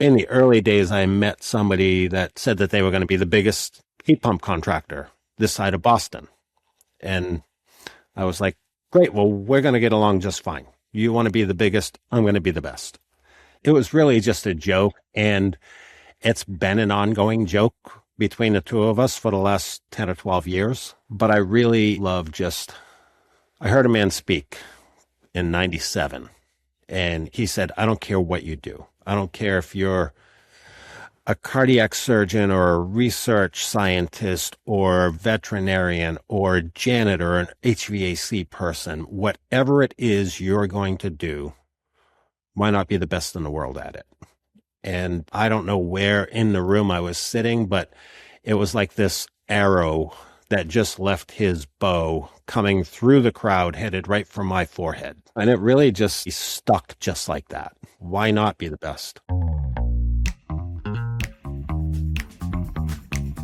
In the early days, I met somebody that said that they were going to be the biggest heat pump contractor this side of Boston. And I was like, great, well, we're going to get along just fine. You want to be the biggest, I'm going to be the best. It was really just a joke, and it's been an ongoing joke between the two of us for the last 10 or 12 years. But I really love I heard a man speak in 97, and he said, I don't care what you do. I don't care if you're a cardiac surgeon or a research scientist or veterinarian or janitor or an HVAC person, whatever it is you're going to do, why not be the best in the world at it? And I don't know where in the room I was sitting, but it was like this arrow that just left his bow coming through the crowd, headed right for my forehead. And it really just stuck just like that. Why not be the best?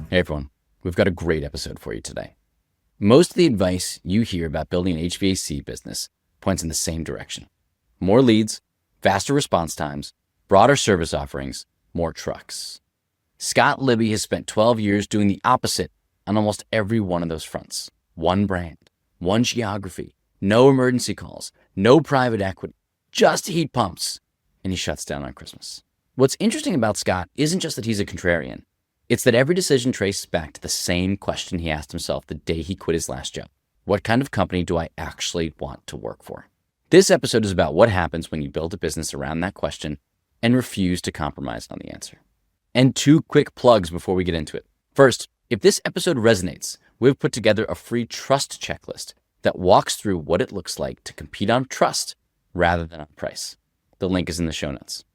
Hey everyone, we've got a great episode for you today. Most of the advice you hear about building an HVAC business points in the same direction. More leads, faster response times, broader service offerings, more trucks. Scott Libby has spent 12 years doing the opposite on almost every one of those fronts. One brand, one geography, no emergency calls, no private equity, just heat pumps, and he shuts down on Christmas. What's interesting about Scott isn't just that he's a contrarian. It's that every decision traces back to the same question he asked himself the day he quit his last job. What kind of company do I actually want to work for? This episode is about what happens when you build a business around that question and refuse to compromise on the answer. And 2 quick plugs before we get into it. First, if this episode resonates, we've put together a free trust checklist that walks through what it looks like to compete on trust rather than on price. The link is in the show notes.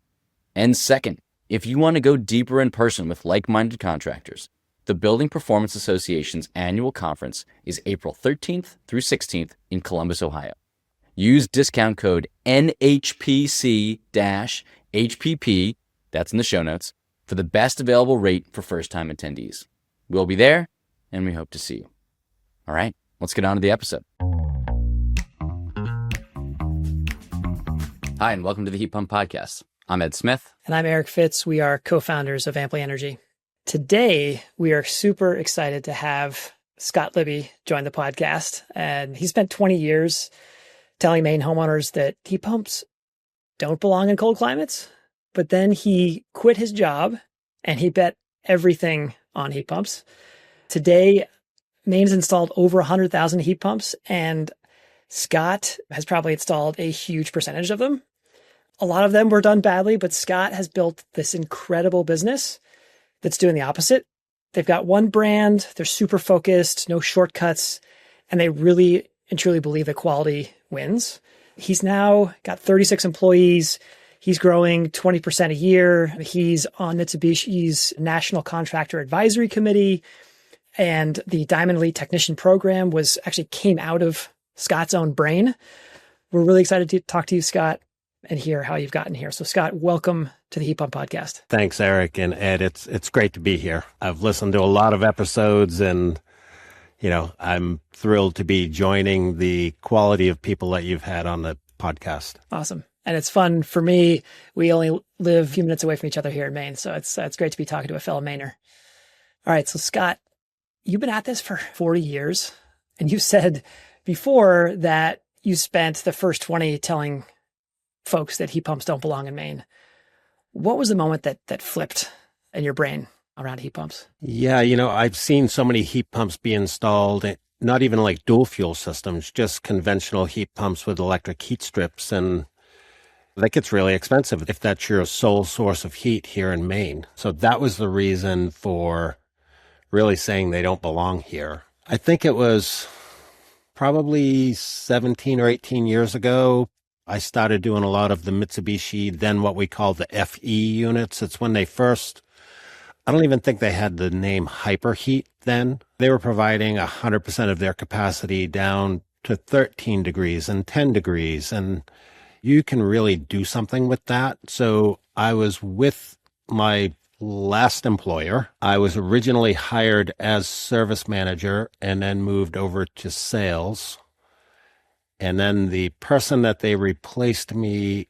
And second, if you want to go deeper in person with like-minded contractors, the Building Performance Association's annual conference is April 13th through 16th in Columbus, Ohio. Use discount code NHPC-HPP, that's in the show notes, for the best available rate for first-time attendees. We'll be there, and we hope to see you. All right, let's get on to the episode. Hi, and welcome to the Heat Pump Podcast. I'm Ed Smith. And I'm Eric Fitz. We are co-founders of Amply Energy. Today, we are super excited to have Scott Libby join the podcast. And he spent 20 years telling Maine homeowners that heat pumps don't belong in cold climates. But then he quit his job and he bet everything on heat pumps. Today, Maine's installed over 100,000 heat pumps, and Scott has probably installed a huge percentage of them. A lot of them were done badly, but Scott has built this incredible business that's doing the opposite. They've got one brand, they're super focused, no shortcuts, and they really and truly believe that quality wins. He's now got 36 employees. He's growing 20% a year. He's on Mitsubishi's National Contractor Advisory Committee, and the Diamond Elite Technician Program came out of Scott's own brain. We're really excited to talk to you, Scott, and hear how you've gotten here. So Scott, welcome to the Heat Pump Podcast. Thanks, Eric and Ed. It's great to be here. I've listened to a lot of episodes, and I'm thrilled to be joining the quality of people that you've had on the podcast. Awesome. And it's fun for me. We only live a few minutes away from each other here in Maine, so it's great to be talking to a fellow Mainer. All right, so Scott, you've been at this for 40 years, and you said before that you spent the first 20 telling folks that heat pumps don't belong in Maine. What was the moment that flipped in your brain around heat pumps? Yeah, I've seen so many heat pumps be installed, not even like dual fuel systems, just conventional heat pumps with electric heat strips, and that gets really expensive if that's your sole source of heat here in Maine. So that was the reason for really saying they don't belong here. I think it was probably 17 or 18 years ago. I started doing a lot of the Mitsubishi, then what we call the FE units. It's when they first, I don't even think they had the name Hyperheat then. They were providing 100% of their capacity down to 13 degrees and 10 degrees. And you can really do something with that. So I was with my last employer. I was originally hired as service manager and then moved over to sales. And then the person that they replaced me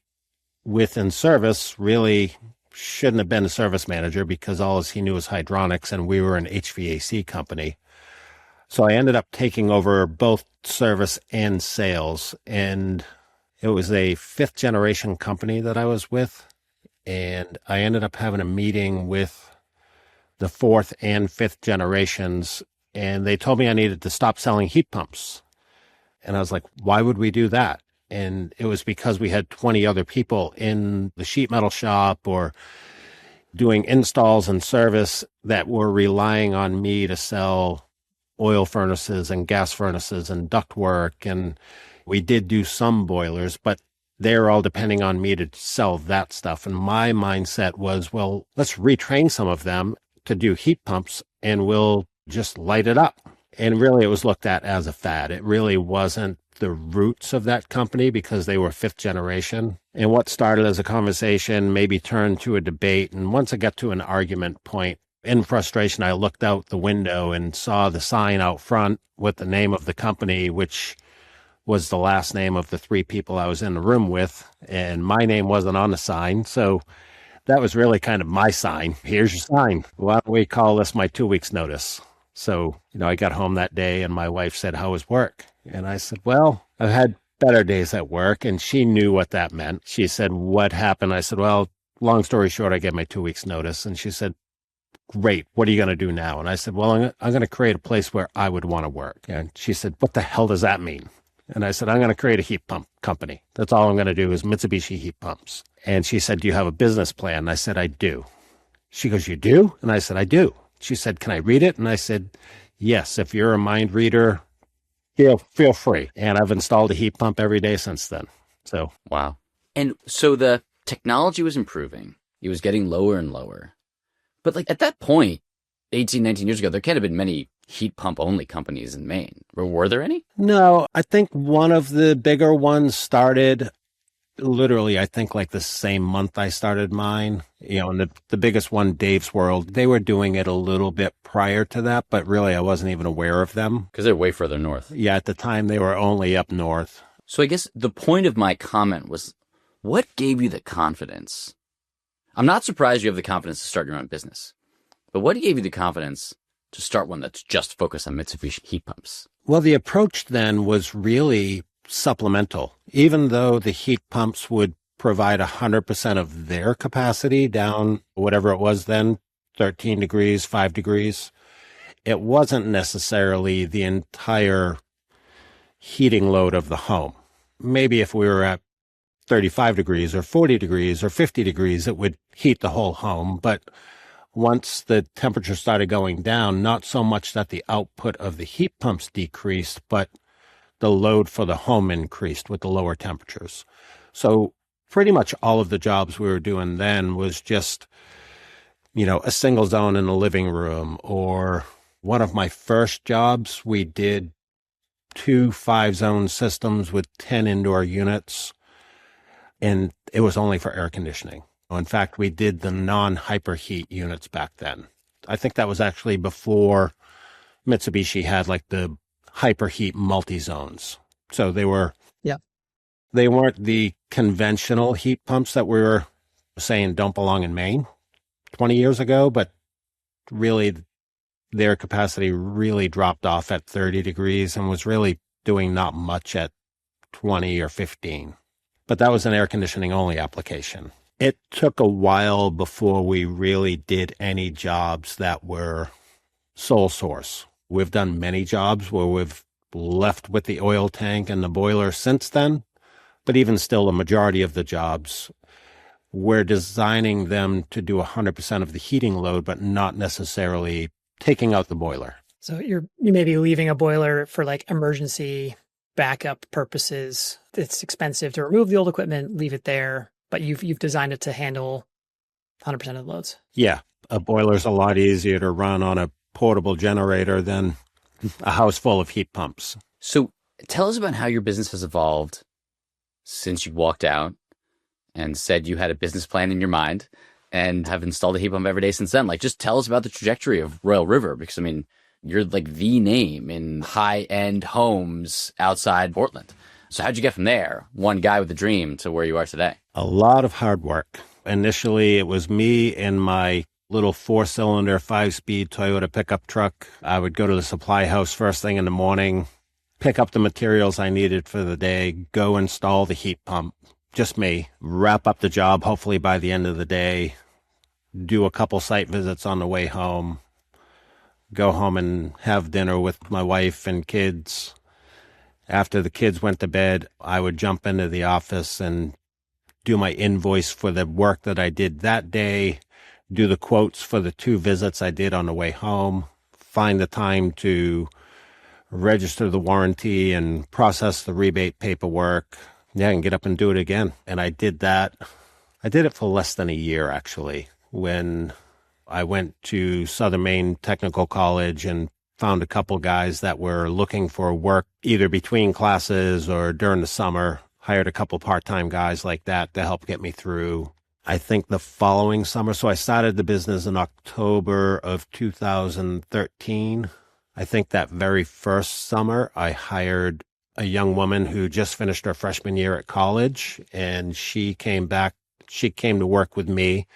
with in service really shouldn't have been a service manager because all he knew was hydronics and we were an HVAC company. So I ended up taking over both service and sales. And it was a fifth generation company that I was with. And I ended up having a meeting with the fourth and fifth generations. And they told me I needed to stop selling heat pumps. And I was like, why would we do that? And it was because we had 20 other people in the sheet metal shop or doing installs and service that were relying on me to sell oil furnaces and gas furnaces and ductwork. And we did do some boilers, but they're all depending on me to sell that stuff. And my mindset was, well, let's retrain some of them to do heat pumps and we'll just light it up. And really, it was looked at as a fad. It really wasn't the roots of that company because they were fifth generation. And what started as a conversation maybe turned to a debate. And once it got to an argument point, in frustration, I looked out the window and saw the sign out front with the name of the company, which was the last name of the three people I was in the room with. And my name wasn't on the sign. So that was really kind of my sign. Here's your sign. Why don't we call this my 2 weeks notice? So, I got home that day and my wife said, how was work? And I said, well, I've had better days at work. And she knew what that meant. She said, what happened? I said, well, long story short, I gave my 2 weeks notice. And she said, great. What are you going to do now? And I said, well, I'm going to create a place where I would want to work. And she said, what the hell does that mean? And I said, I'm going to create a heat pump company. That's all I'm going to do is Mitsubishi heat pumps. And she said, do you have a business plan? And I said, I do. She goes, you do? And I said, I do. She said, can I read it? And I said, yes, if you're a mind reader, feel free. And I've installed a heat pump every day since then. So, wow. And so the technology was improving. It was getting lower and lower. But at that point, 18, 19 years ago, there can't have been many heat pump only companies in Maine. Or were there any? No, I think one of the bigger ones started literally, I think the same month I started mine, and the biggest one, Dave's World, they were doing it a little bit prior to that, but really I wasn't even aware of them. Because they're way further north. Yeah, at the time they were only up north. So I guess the point of my comment was, what gave you the confidence? I'm not surprised you have the confidence to start your own business, but what gave you the confidence to start one that's just focused on Mitsubishi heat pumps? Well, the approach then was really supplemental. Even though the heat pumps would provide 100% of their capacity down, whatever it was then, 13 degrees, 5 degrees, it wasn't necessarily the entire heating load of the home. Maybe if we were at 35 degrees or 40 degrees or 50 degrees, it would heat the whole home. But once the temperature started going down, not so much that the output of the heat pumps decreased, but the load for the home increased with the lower temperatures. So pretty much all of the jobs we were doing then was just, a single zone in the living room. Or one of my first jobs, we did 2 5-zone systems with 10 indoor units, and it was only for air conditioning. In fact, we did the non-hyperheat units back then. I think that was actually before Mitsubishi had the hyperheat multi-zones. So they were, they weren't the conventional heat pumps that we were saying don't belong in Maine 20 years ago, but really their capacity really dropped off at 30 degrees and was really doing not much at 20 or 15. But that was an air conditioning only application. It took a while before we really did any jobs that were sole source. We've done many jobs where we've left with the oil tank and the boiler since then, but even still, the majority of the jobs, we're designing them to do 100% of the heating load, but not necessarily taking out the boiler. So you may be leaving a boiler for emergency backup purposes. It's expensive to remove the old equipment, leave it there, but you've designed it to handle 100% of the loads. Yeah, a boiler's a lot easier to run on a portable generator than a house full of heat pumps. So tell us about how your business has evolved since you walked out and said you had a business plan in your mind and have installed a heat pump every day since then. Just tell us about the trajectory of Royal River, because you're the name in high-end homes outside Portland. So how'd you get from there, one guy with a dream, to where you are today? A lot of hard work. Initially, it was me and my little 4-cylinder, 5-speed Toyota pickup truck. I would go to the supply house first thing in the morning, pick up the materials I needed for the day, go install the heat pump. Just me. Wrap up the job, hopefully by the end of the day, do a couple site visits on the way home, go home and have dinner with my wife and kids. After the kids went to bed, I would jump into the office and do my invoice for the work that I did that day, do the quotes for the 2 visits I did on the way home, find the time to register the warranty and process the rebate paperwork. Yeah, and get up and do it again. And I did that. I did it for less than a year, actually, when I went to Southern Maine Technical College and found a couple guys that were looking for work either between classes or during the summer. Hired a couple part-time guys like that to help get me through. I think the following summer, so I started the business in October of 2013. I think that very first summer, I hired a young woman who just finished her freshman year at college, and she came to work with me,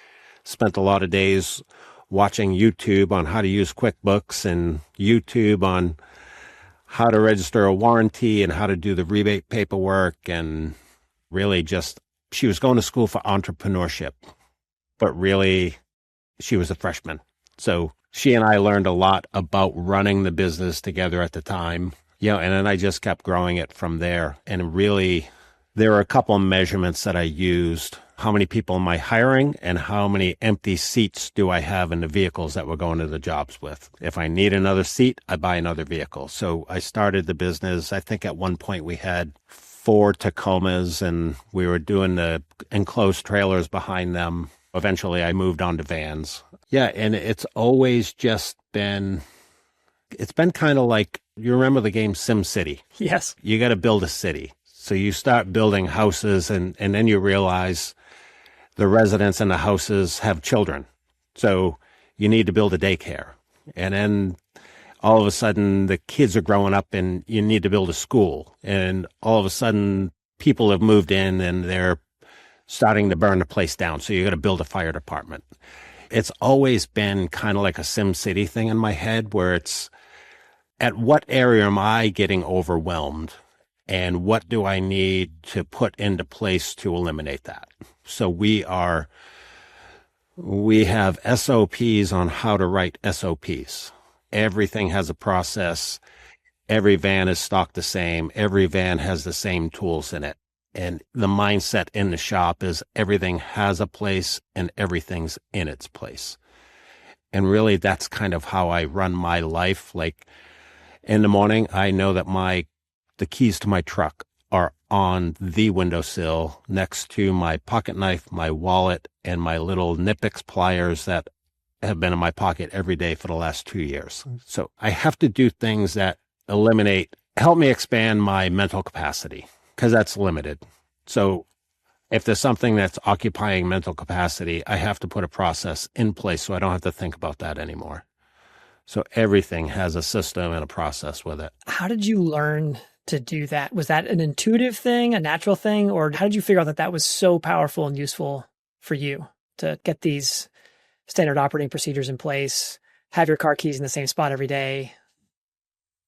spent a lot of days watching YouTube on how to use QuickBooks and YouTube on how to register a warranty and how to do the rebate paperwork. And really just, she was going to school for entrepreneurship, but really she was a freshman. So she and I learned a lot about running the business together at the time. And then I just kept growing it from there. And really, there were a couple of measurements that I used. How many people am I hiring and how many empty seats do I have in the vehicles that we're going to the jobs with? If I need another seat, I buy another vehicle. So I started the business. I think at one point we had 4 Tacomas and we were doing the enclosed trailers behind them. Eventually I moved on to vans. Yeah, and it's always just been, it's been kind of like, you remember the game Sim City? Yes. You got to build a city. So you start building houses and then you realize the residents in the houses have children. So you need to build a daycare. And then all of a sudden the kids are growing up and you need to build a school. And all of a sudden people have moved in and they're starting to burn the place down. So you got to build a fire department. It's always been kind of like a Sim City thing in my head where it's, at what area am I getting overwhelmed? And what do I need to put into place to eliminate that? So we have SOPs on how to write SOPs. Everything has a process. Every van is stocked the same. Every van has the same tools in it. And the mindset in the shop is everything has a place and everything's in its place. And really, that's kind of how I run my life. Like in the morning, I know that the keys to my truck are on the windowsill next to my pocket knife, my wallet, and my little Nipix pliers that have been in my pocket every day for the last 2 years. So I have to do things that help me expand my mental capacity because that's limited. So if there's something that's occupying mental capacity, I have to put a process in place so I don't have to think about that anymore. So everything has a system and a process with it. How did you learn to do that? Was that an intuitive thing, a natural thing, or how did you figure out that that was so powerful and useful for you to get these standard operating procedures in place, have your car keys in the same spot every day,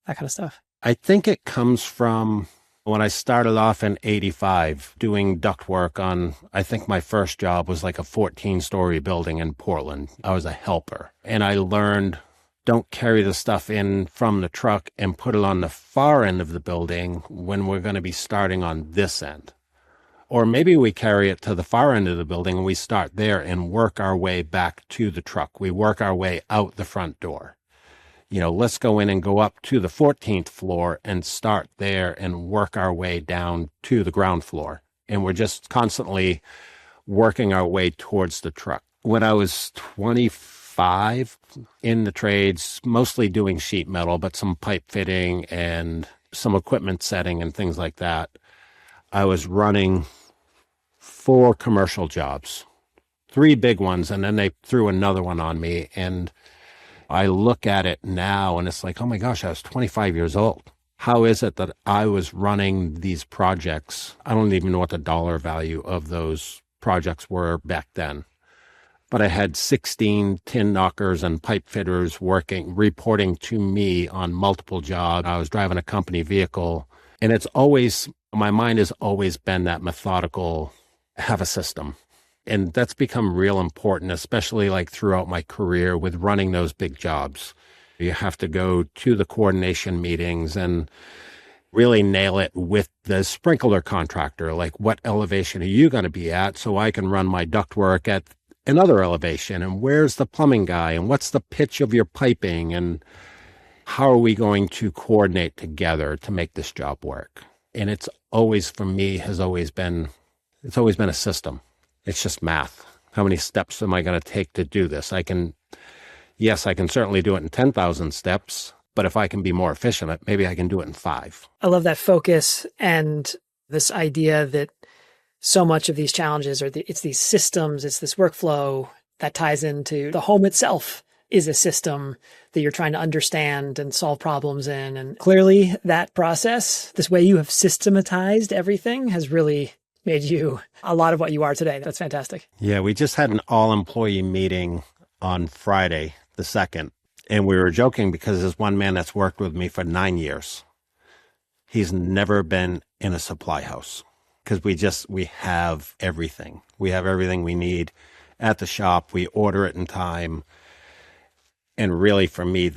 that kind of stuff? I think it comes from when I started off in 85 doing duct work on, I think my first job was like a 14-story building in Portland. I was a helper and I learned, don't carry the stuff in from the truck and put it on the far end of the building when we're going to be starting on this end. Or maybe we carry it to the far end of the building and we start there and work our way back to the truck. We work our way out the front door. Let's go in and go up to the 14th floor and start there and work our way down to the ground floor. And we're just constantly working our way towards the truck. When I was 25 in the trades, mostly doing sheet metal, but some pipe fitting and some equipment setting and things like that, I was running 4 commercial jobs, 3 big ones, and then they threw another one on me. And I look at it now and it's like, oh my gosh, I was 25 years old. How is it that I was running these projects? I don't even know what the dollar value of those projects were back then. But I had 16 tin knockers and pipe fitters reporting to me on multiple jobs. I was driving a company vehicle, and my mind has always been that methodical, have a system. And that's become real important, especially like throughout my career with running those big jobs. You have to go to the coordination meetings and really nail it with the sprinkler contractor. Like, what elevation are you going to be at so I can run my ductwork at another elevation? And where's the plumbing guy? And what's the pitch of your piping? And how are we going to coordinate together to make this job work? And it's always, for me, it's always been a system. It's just math. How many steps am I going to take to do this? I can certainly do it in 10,000 steps, but if I can be more efficient, maybe I can do it in 5. I love that focus and this idea that so much of these challenges it's these systems, it's this workflow that ties into the home itself is a system that you're trying to understand and solve problems in. And clearly that process, this way you have systematized everything, has really made you a lot of what you are today. That's fantastic. Yeah, we just had an all-employee meeting on Friday, the 2nd, and we were joking because there's one man that's worked with me for 9 years. He's never been in a supply house because we have everything. We have everything we need at the shop. We order it in time. And really, for me,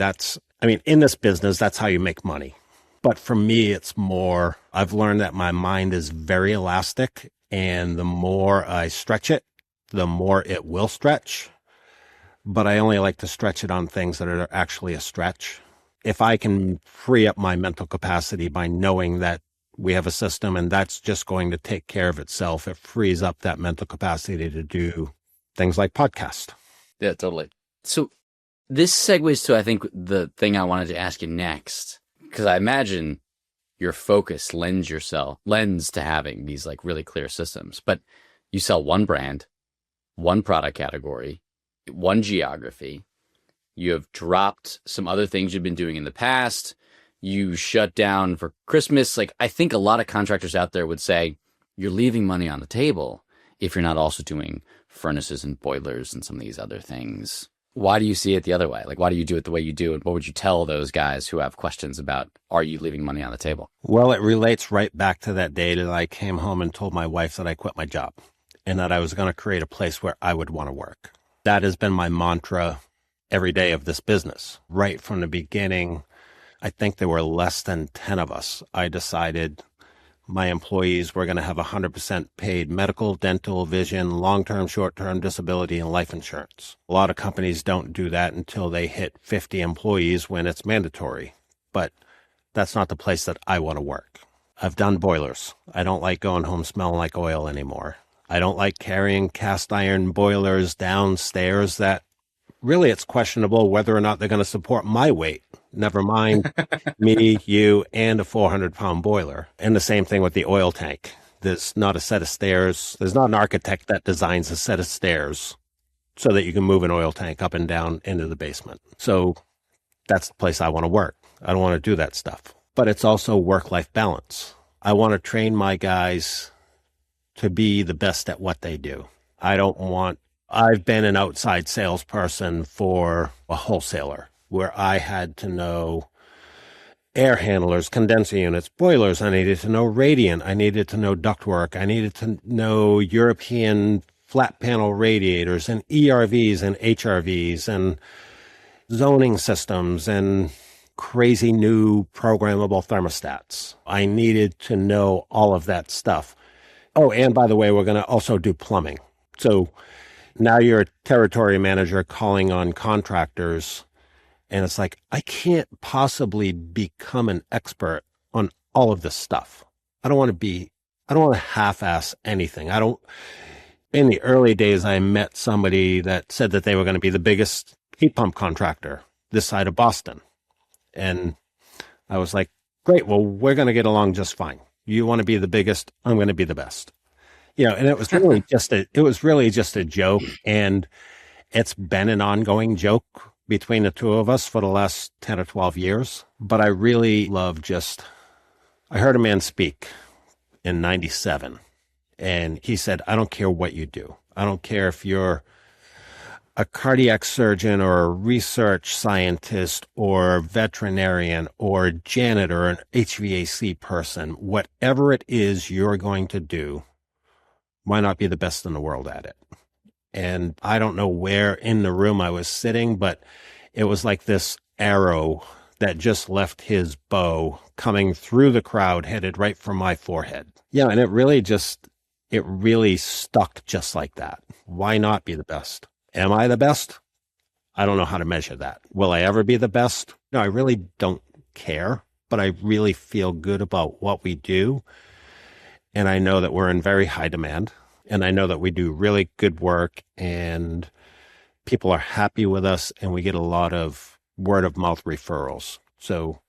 in this business, that's how you make money. But for me, it's more, I've learned that my mind is very elastic, and the more I stretch it, the more it will stretch. But I only like to stretch it on things that are actually a stretch. If I can free up my mental capacity by knowing that we have a system and that's just going to take care of itself, it frees up that mental capacity to do things like podcast. Yeah, totally. So this segues to, I think, the thing I wanted to ask you next, because I imagine your focus lends to having these like really clear systems. But you sell one brand, one product category, one geography. You have dropped some other things you've been doing in the past. You shut down for Christmas. Like, I think a lot of contractors out there would say you're leaving money on the table if you're not also doing furnaces and boilers and some of these other things. Why do you see it the other way? Like, why do you do it the way you do? And what would you tell those guys who have questions about, are you leaving money on the table? Well, it relates right back to that day that I came home and told my wife that I quit my job and that I was going to create a place where I would want to work. That has been my mantra every day of this business. Right from the beginning, I think there were less than 10 of us. I decided my employees were going to have 100% paid medical, dental, vision, long-term, short-term disability, and life insurance. A lot of companies don't do that until they hit 50 employees when it's mandatory. But that's not the place that I want to work. I've done boilers. I don't like going home smelling like oil anymore. I don't like carrying cast iron boilers downstairs that really it's questionable whether or not they're going to support my weight. Never mind me, you, and a 400-pound boiler. And the same thing with the oil tank. There's not a set of stairs. There's not an architect that designs a set of stairs so that you can move an oil tank up and down into the basement. So that's the place I want to work. I don't want to do that stuff. But it's also work-life balance. I want to train my guys to be the best at what they do. I've been an outside salesperson for a wholesaler where I had to know air handlers, condenser units, boilers. I needed to know radiant. I needed to know ductwork. I needed to know European flat panel radiators and ERVs and HRVs and zoning systems and crazy new programmable thermostats. I needed to know all of that stuff. Oh, and by the way, we're going to also do plumbing. So now you're a territory manager calling on contractors, and it's like, I can't possibly become an expert on all of this stuff. I don't want to half-ass anything. In the early days, I met somebody that said that they were going to be the biggest heat pump contractor this side of Boston. And I was like, great, well, we're going to get along just fine. You want to be the biggest, I'm going to be the best. And it was really just a joke. And it's been an ongoing joke between the two of us for the last 10 or 12 years. But I really love I heard a man speak in 97. And he said, I don't care what you do. I don't care if you're a cardiac surgeon or a research scientist or veterinarian or janitor, an HVAC person, whatever it is you're going to do, why not be the best in the world at it? And I don't know where in the room I was sitting, but it was like this arrow that just left his bow coming through the crowd, headed right for my forehead. Yeah, and it really stuck just like that. Why not be the best? Am I the best? I don't know how to measure that. Will I ever be the best? No, I really don't care, but I really feel good about what we do. And I know that we're in very high demand. And I know that we do really good work and people are happy with us and we get a lot of word of mouth referrals. So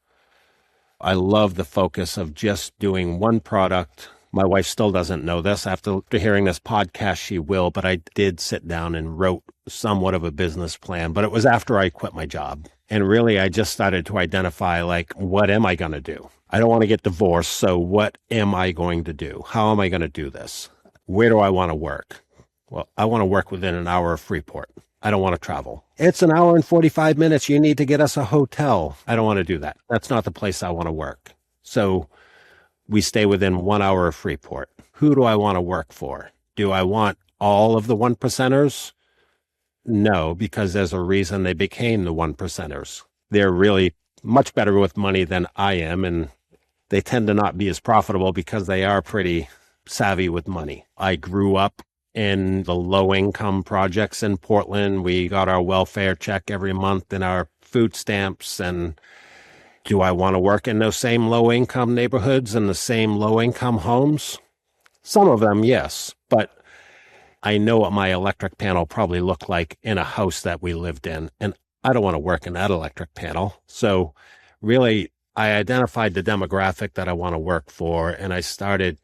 I love the focus of just doing one product. My wife still doesn't know this. After hearing this podcast, she will, but I did sit down and wrote somewhat of a business plan, but it was after I quit my job. And really, I just started to identify, like, what am I going to do? I don't want to get divorced. So what am I going to do? How am I going to do this? Where do I want to work? Well, I want to work within an hour of Freeport. I don't want to travel. It's an hour and 45 minutes. You need to get us a hotel. I don't want to do that. That's not the place I want to work. So we stay within 1 hour of Freeport. Who do I want to work for? Do I want all of the one percenters? No, because there's a reason they became the one percenters. They're really much better with money than I am, and they tend to not be as profitable because they are pretty savvy with money. I grew up in the low-income projects in Portland. We got our welfare check every month and our food stamps. And do I want to work in those same low-income neighborhoods and the same low-income homes? Some of them, yes. But I know what my electric panel probably looked like in a house that we lived in. And I don't want to work in that electric panel. So really, I identified the demographic that I want to work for. And I started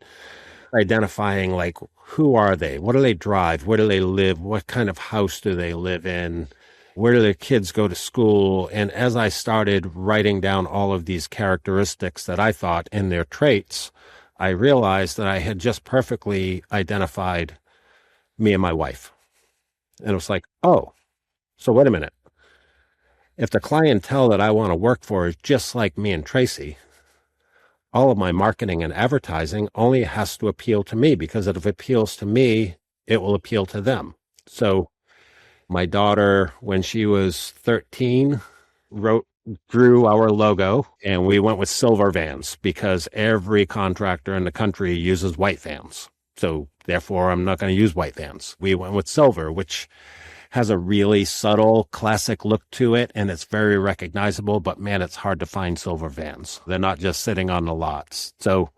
identifying, like, who are they? What do they drive? Where do they live? What kind of house do they live in? Where do their kids go to school? And as I started writing down all of these characteristics that I thought in their traits, I realized that I had just perfectly identified me and my wife. And it was like, oh, so wait a minute. If the clientele that I want to work for is just like me and Tracy, all of my marketing and advertising only has to appeal to me, because if it appeals to me, it will appeal to them. So my daughter, when she was 13, drew our logo, and we went with silver vans because every contractor in the country uses white vans. So therefore, I'm not going to use white vans. We went with silver, which has a really subtle classic look to it, and it's very recognizable, but man, it's hard to find silver vans. They're not just sitting on the lots. So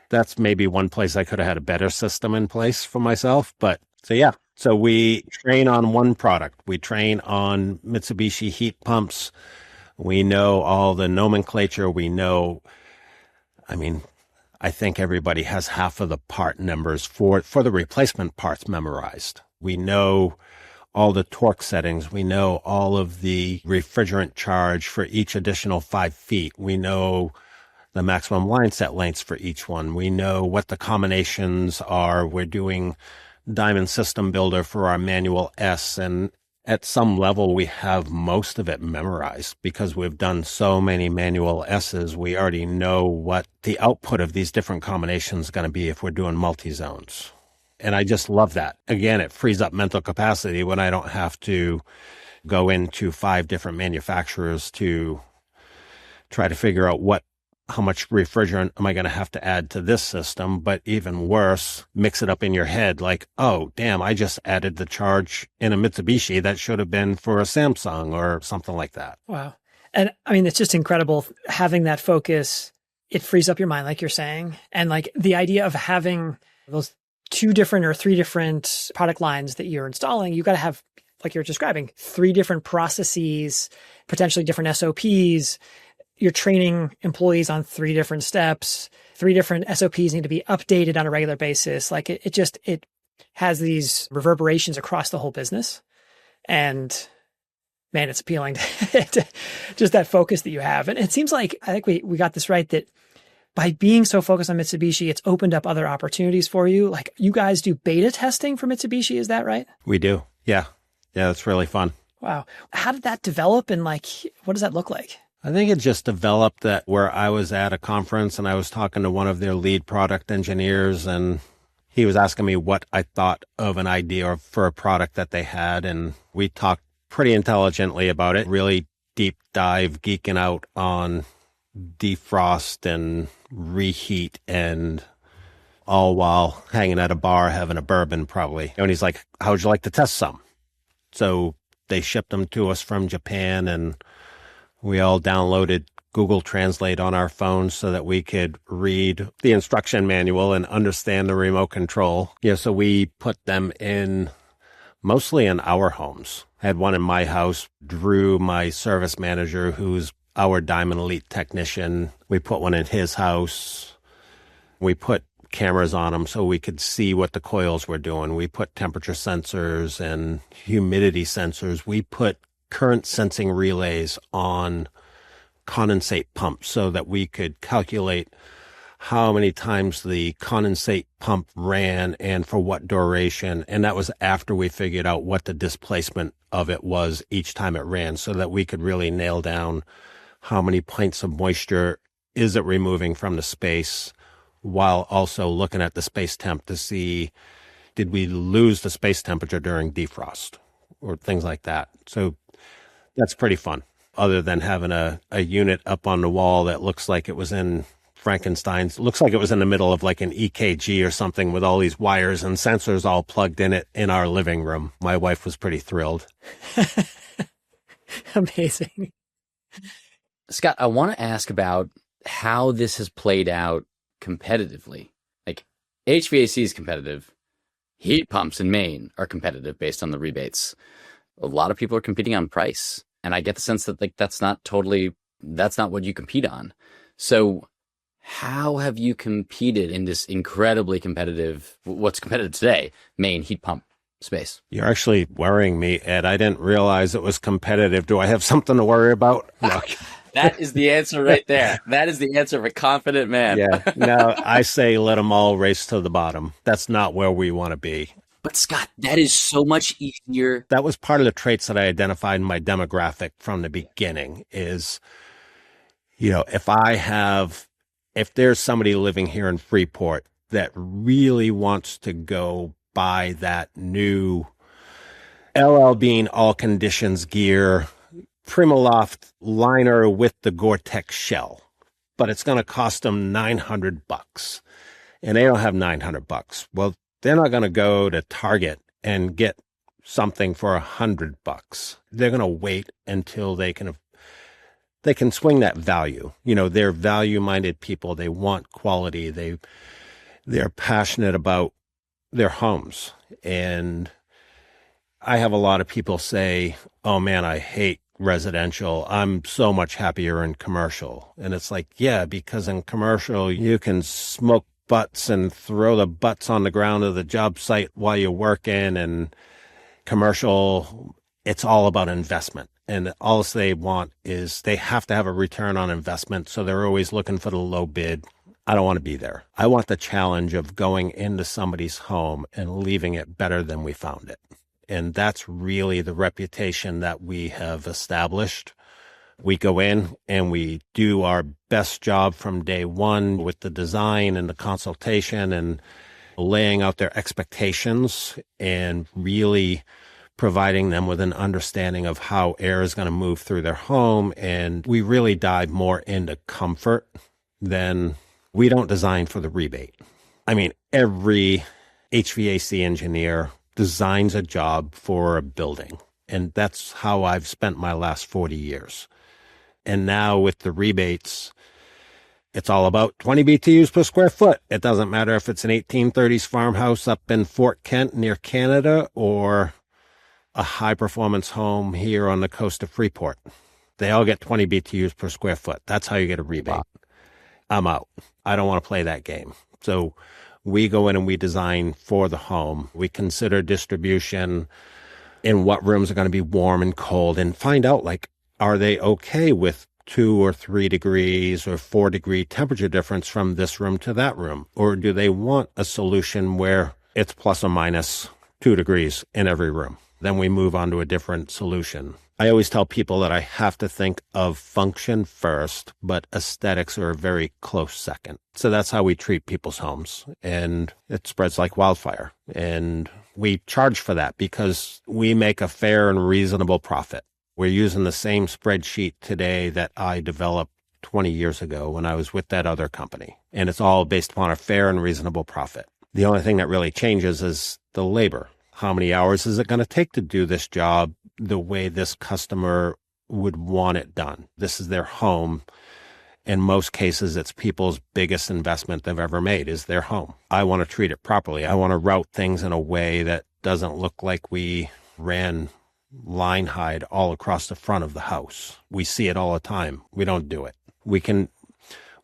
that's maybe one place I could have had a better system in place for myself. But so yeah, so we train on one product. We train on Mitsubishi heat pumps. We know all the nomenclature. We know, I think everybody has half of the part numbers for the replacement parts memorized. We know all the torque settings. We know all of the refrigerant charge for each additional 5 feet. We know the maximum line set lengths for each one. We know what the combinations are. We're doing Diamond System Builder for our manual S. And at some level, we have most of it memorized because we've done so many manual S's. We already know what the output of these different combinations is going to be if we're doing multi-zones. And I just love that. Again, it frees up mental capacity when I don't have to go into 5 different manufacturers to try to figure out how much refrigerant am I going to have to add to this system. But even worse, mix it up in your head like, oh, damn, I just added the charge in a Mitsubishi that should have been for a Samsung or something like that. Wow. And it's just incredible having that focus. It frees up your mind, like you're saying. And like the idea of having those 2 different or 3 different product lines that you're installing, you got to have, like you're describing, 3 different processes, potentially different SOPs. You're training employees on 3 different steps. 3 different SOPs need to be updated on a regular basis. Like it has these reverberations across the whole business. And man, it's appealing to just that focus that you have. And it seems like, I think we got this right, that by being so focused on Mitsubishi, it's opened up other opportunities for you. Like you guys do beta testing for Mitsubishi. Is that right? We do. Yeah. Yeah. It's really fun. Wow. How did that develop? And like, what does that look like? I think it just developed that where I was at a conference and I was talking to one of their lead product engineers, and he was asking me what I thought of an idea for a product that they had. And we talked pretty intelligently about it, really deep dive, geeking out on defrost and reheat, and all while hanging at a bar, having a bourbon probably. And he's like, how would you like to test some? So they shipped them to us from Japan, and we all downloaded Google Translate on our phones so that we could read the instruction manual and understand the remote control. Yeah, so we put them in mostly in our homes. I had one in my house. Drew, my service manager, who's our Diamond Elite technician, we put one in his house. We put cameras on them so we could see what the coils were doing. We put temperature sensors and humidity sensors. We put current sensing relays on condensate pumps so that we could calculate how many times the condensate pump ran and for what duration. And that was after we figured out what the displacement of it was each time it ran, so that we could really nail down how many pints of moisture is it removing from the space, while also looking at the space temp to see, did we lose the space temperature during defrost or things like that. So that's pretty fun, other than having a unit up on the wall that looks like it was in Frankenstein's, looks like it was in the middle of like an EKG or something, with all these wires and sensors all plugged in it in our living room. My wife was pretty thrilled. Amazing. Scott, I want to ask about how this has played out competitively. Like, HVAC is competitive. Heat pumps in Maine are competitive based on the rebates. A lot of people are competing on price. And I get the sense that like that's not what you compete on. So how have you competed in this incredibly competitive, what's competitive today, Maine heat pump space? You're actually worrying me, Ed. I didn't realize it was competitive. Do I have something to worry about? No. That is the answer right there. That is the answer of a confident man. Yeah. No, I say let them all race to the bottom. That's not where we want to be. But Scott, that is so much easier. That was part of the traits that I identified in my demographic from the beginning is, if there's somebody living here in Freeport that really wants to go buy that new LL Bean all conditions gear, Primaloft liner with the Gore-Tex shell, but it's going to cost them $900 and they don't have $900. Well, they're not going to go to Target and get something for $100. They're going to wait until they can swing that value. They're value-minded people. They want quality. They're passionate about their homes. And I have a lot of people say, oh man, I hate residential. I'm so much happier in commercial. And it's like, yeah, because in commercial, you can smoke butts and throw the butts on the ground of the job site while you're working. And commercial, it's all about investment. And all they want is they have to have a return on investment. So they're always looking for the low bid. I don't want to be there. I want the challenge of going into somebody's home and leaving it better than we found it. And that's really the reputation that we have established. We go in and we do our best job from day one with the design and the consultation and laying out their expectations and really providing them with an understanding of how air is going to move through their home. And we really dive more into comfort than we don't design for the rebate. I mean, every HVAC engineer designs a job for a building. And that's how I've spent my last 40 years. And now with the rebates, it's all about 20 BTUs per square foot. It doesn't matter if it's an 1830s farmhouse up in Fort Kent near Canada or a high-performance home here on the coast of Freeport. They all get 20 BTUs per square foot. That's how you get a rebate. Wow. I'm out. I don't want to play that game. So we go in and we design for the home. We consider distribution in what rooms are going to be warm and cold and find out, like, are they okay with 2 or 3 degrees or 4-degree temperature difference from this room to that room? Or do they want a solution where it's plus or minus 2 degrees in every room? Then we move on to a different solution. I always tell people that I have to think of function first, but aesthetics are a very close second. So that's how we treat people's homes, and it spreads like wildfire. And we charge for that because we make a fair and reasonable profit. We're using the same spreadsheet today that I developed 20 years ago when I was with that other company. And it's all based upon a fair and reasonable profit. The only thing that really changes is the labor. How many hours is it going to take to do this job the way this customer would want it done? This is their home. In most cases, it's people's biggest investment they've ever made is their home. I want to treat it properly. I want to route things in a way that doesn't look like we ran line hide all across the front of the house. We see it all the time. We don't do it.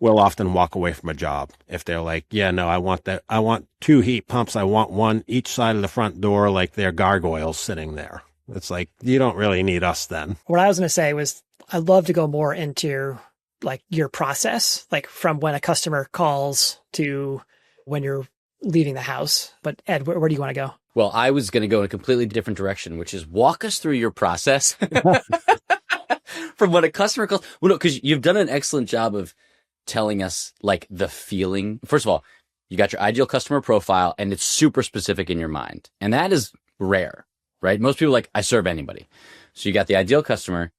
We'll often walk away from a job if they're like, yeah, no, I want 2 heat pumps. I want one each side of the front door, like they're gargoyles sitting there. It's like, you don't really need us then. What I was going to say was I'd love to go more into like your process, like from when a customer calls to when you're leaving the house. But Ed, where do you want to go? Well, I was going to go in a completely different direction, which is walk us through your process from when a customer calls. Well, no, because you've done an excellent job of telling us like the feeling. First of all, you got your ideal customer profile and it's super specific in your mind. And that is rare, right? Most people are like, I serve anybody. So you got the ideal customer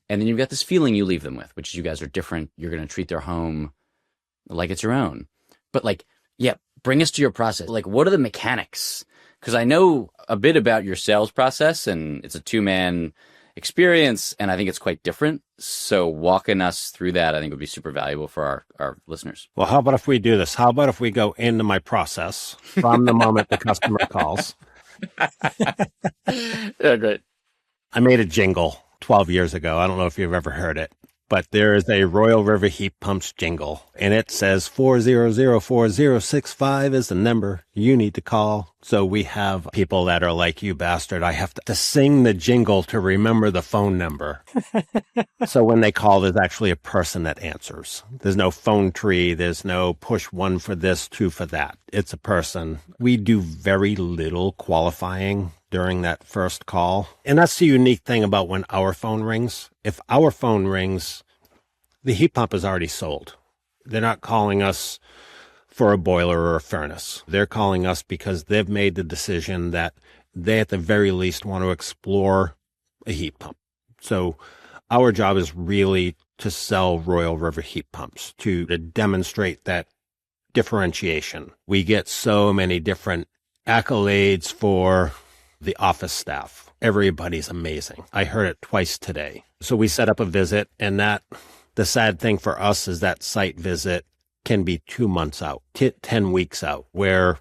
and then you've got this feeling you leave them with, which is you guys are different. You're going to treat their home like it's your own. But like, yeah, bring us to your process. Like, what are the mechanics? Because I know a bit about your sales process and it's a 2-man experience, and I think it's quite different. So walking us through that, I think would be super valuable for our listeners. Well, how about if we do this? How about if we go into my process from the moment the customer calls? Yeah, great. I made a jingle 12 years ago. I don't know if you've ever heard it, but there is a Royal River Heat Pumps jingle, and it says 4004065 is the number you need to call. So we have people that are like, you bastard, I have to sing the jingle to remember the phone number. So when they call, there's actually a person that answers. There's no phone tree. There's no push 1 for this, 2 for that. It's a person. We do very little qualifying during that first call. And that's the unique thing about when our phone rings. If our phone rings, the heat pump is already sold. They're not calling us for a boiler or a furnace. They're calling us because they've made the decision that they at the very least want to explore a heat pump. So our job is really to sell Royal River heat pumps, to demonstrate that differentiation. We get so many different accolades for the office staff. Everybody's amazing. I heard it twice today. So we set up a visit, and the sad thing for us is that site visit can be 2 months out, 10 weeks out, where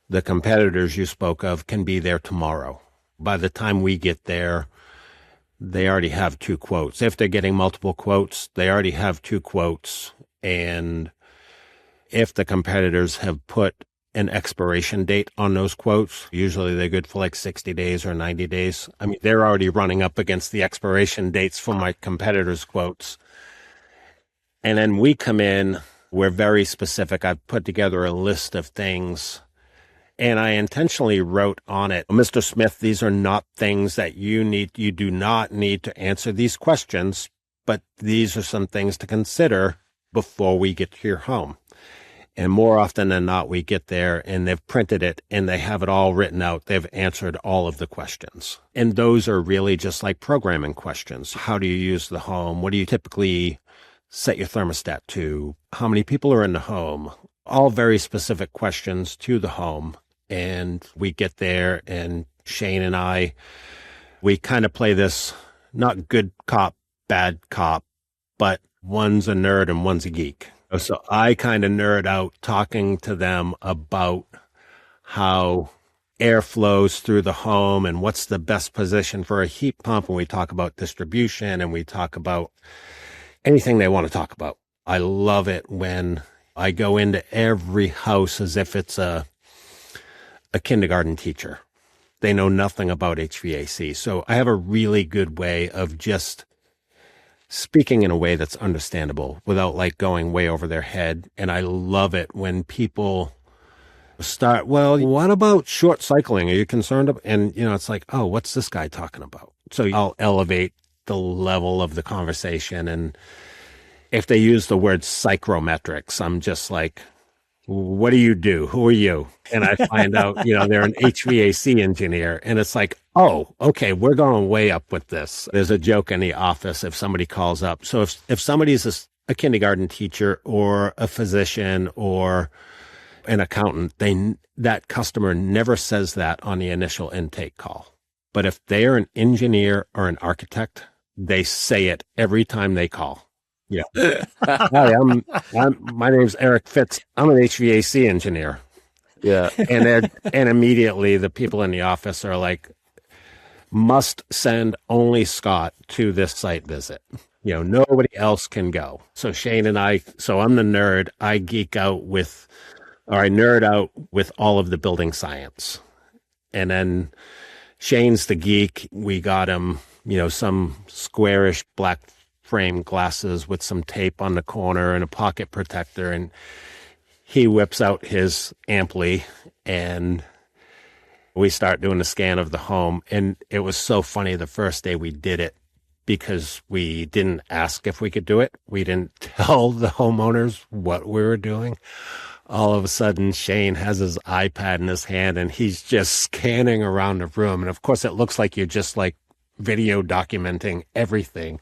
the competitors you spoke of can be there tomorrow. By the time we get there, they already have 2 quotes. If they're getting multiple quotes, they already have 2 quotes. And if the competitors have put an expiration date on those quotes, usually they're good for like 60 days or 90 days. I mean, they're already running up against the expiration dates for my competitors' quotes. And then we come in, we're very specific. I've put together a list of things, and I intentionally wrote on it, Mr. Smith, these are not things that you do not need to answer these questions, but these are some things to consider before we get to your home. And more often than not, we get there and they've printed it and they have it all written out. They've answered all of the questions. And those are really just like programming questions. How do you use the home? What do you typically set your thermostat to? How many people are in the home? All very specific questions to the home. And we get there, and Shane and I, we kind of play this not good cop, bad cop, but one's a nerd and one's a geek. So I kind of nerd out talking to them about how air flows through the home and what's the best position for a heat pump. And we talk about distribution, and we talk about anything they want to talk about. I love it when I go into every house as if it's a kindergarten teacher. They know nothing about HVAC. So I have a really good way of just speaking in a way that's understandable without like going way over their head. And I love it when people start, well, what about short cycling? Are you concerned about? And, it's like, oh, what's this guy talking about? So I'll elevate the level of the conversation. And if they use the word psychrometrics, I'm just like, what do you do? Who are you? And I find out, they're an HVAC engineer. And it's like, oh, okay, we're going way up with this. There's a joke in the office if somebody calls up. So if somebody's a kindergarten teacher or a physician or an accountant, that customer never says that on the initial intake call. But if they are an engineer or an architect, they say it every time they call. Yeah. Hi, my name's Eric Fitz. I'm an HVAC engineer. Yeah. And immediately the people in the office are like, must send only Scott to this site visit. Nobody else can go. So Shane and I'm the nerd. I nerd out with all of the building science. And then Shane's the geek. We got him, some squarish black frame glasses with some tape on the corner and a pocket protector. And he whips out his ampli and we start doing the scan of the home. And it was so funny the first day we did it because we didn't ask if we could do it. We didn't tell the homeowners what we were doing. All of a sudden, Shane has his iPad in his hand and he's just scanning around the room. And of course, it looks like you're just like video documenting everything.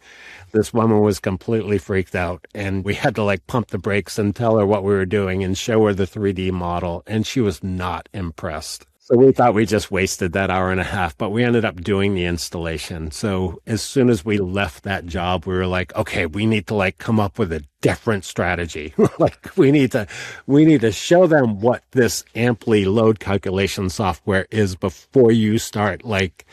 This woman was completely freaked out and we had to like pump the brakes and tell her what we were doing and show her the 3D model. And she was not impressed. So we thought we just wasted that hour and a half, but we ended up doing the installation. So as soon as we left that job, we were like, okay, we need to like come up with a different strategy. Like we need to show them what this Amply load calculation software is before you start like